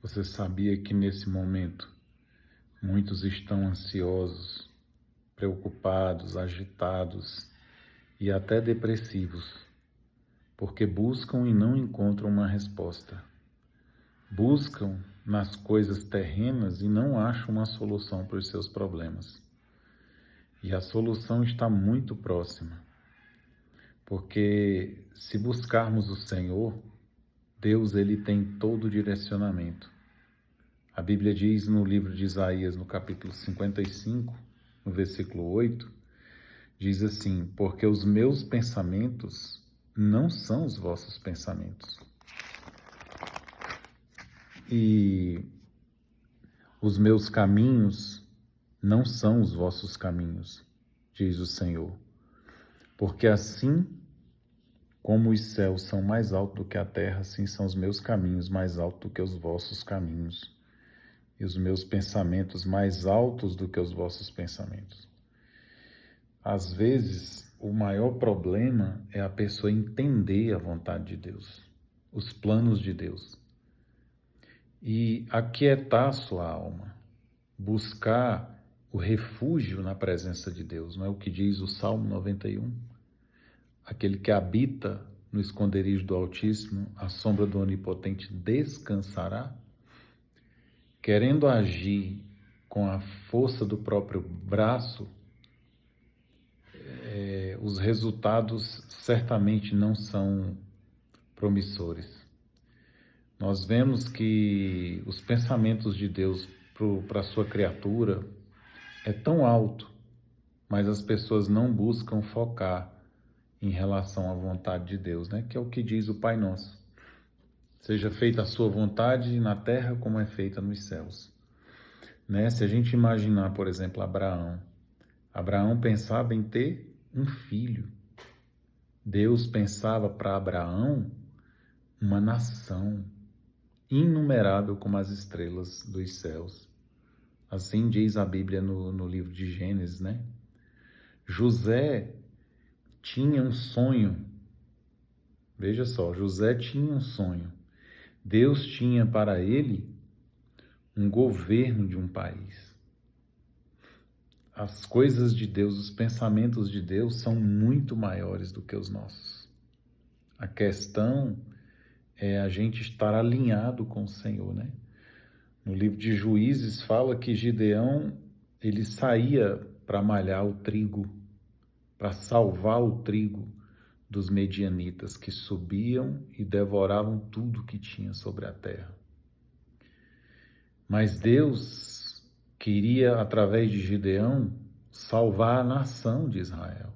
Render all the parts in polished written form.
Você sabia que nesse momento muitos estão ansiosos, preocupados, agitados e até depressivos, porque buscam e não encontram uma resposta. Buscam nas coisas terrenas e não acham uma solução para os seus problemas. E a solução está muito próxima, porque se buscarmos o Senhor, Deus ele tem todo o direcionamento. A Bíblia diz no livro de Isaías, no capítulo 55, no versículo 8, diz assim: porque os meus pensamentos não são os vossos pensamentos, e os meus caminhos não são os vossos caminhos, diz o Senhor. Porque assim como os céus são mais altos do que a terra, assim são os meus caminhos mais altos do que os vossos caminhos, e os meus pensamentos mais altos do que os vossos pensamentos. Às vezes, o maior problema é a pessoa entender a vontade de Deus, os planos de Deus, e aquietar a sua alma, buscar o refúgio na presença de Deus. Não é o que diz o Salmo 91? Aquele que habita no esconderijo do Altíssimo, à sombra do Onipotente descansará. Querendo agir com a força do próprio braço, os resultados certamente não são promissores. Nós vemos que os pensamentos de Deus para a sua criatura é tão alto, mas as pessoas não buscam focar em relação à vontade de Deus, né? Que é o que diz o Pai Nosso. Seja feita a sua vontade na terra como é feita nos céus. Né? Se a gente imaginar, por exemplo, Abraão pensava em ter um filho. Deus pensava para Abraão uma nação inumerável como as estrelas dos céus. Assim diz a Bíblia no livro de Gênesis, né? José tinha um sonho. Veja só, José tinha um sonho. Deus tinha para ele um governo de um país. As coisas de Deus, os pensamentos de Deus são muito maiores do que os nossos. A questão é a gente estar alinhado com o Senhor, né? No livro de Juízes fala que Gideão, ele saía para malhar o trigo, para salvar o trigo dos medianitas que subiam e devoravam tudo que tinha sobre a terra. Mas Deus queria, através de Gideão, salvar a nação de Israel.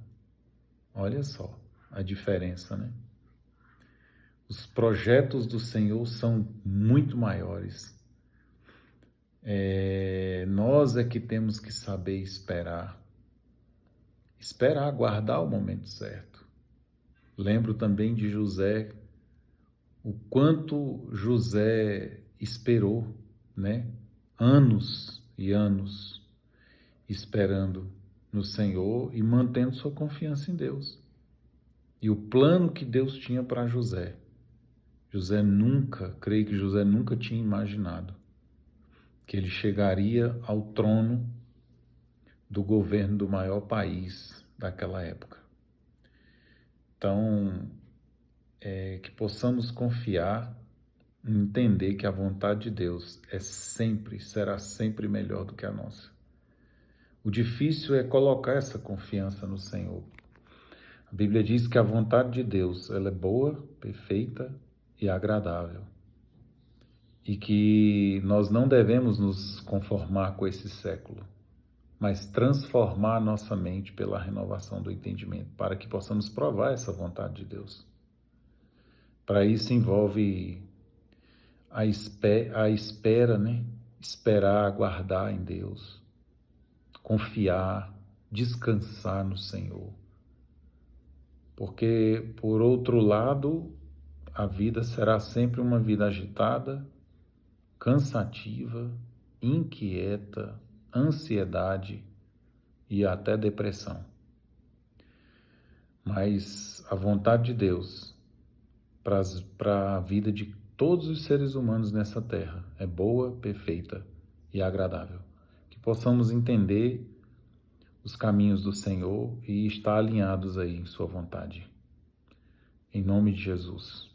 Olha só a diferença, né? Os projetos do Senhor são muito maiores. Nós é que temos que saber esperar, aguardar o momento certo. Lembro também de José, o quanto José esperou, né? Anos e anos esperando no Senhor e mantendo sua confiança em Deus. E o plano que Deus tinha para José, creio que José nunca tinha imaginado que ele chegaria ao trono do governo do maior país daquela época. Então, que possamos confiar e entender que a vontade de Deus será sempre melhor do que a nossa. O difícil é colocar essa confiança no Senhor. A Bíblia diz que a vontade de Deus, ela é boa, perfeita e agradável. E que nós não devemos nos conformar com esse século, mas transformar a nossa mente pela renovação do entendimento, para que possamos provar essa vontade de Deus. Para isso envolve a espera, né? Esperar, aguardar em Deus, confiar, descansar no Senhor. Porque, por outro lado, a vida será sempre uma vida agitada, cansativa, inquieta, ansiedade e até depressão. Mas a vontade de Deus para a vida de todos os seres humanos nessa terra é boa, perfeita e agradável. Que possamos entender os caminhos do Senhor e estar alinhados aí em sua vontade. Em nome de Jesus.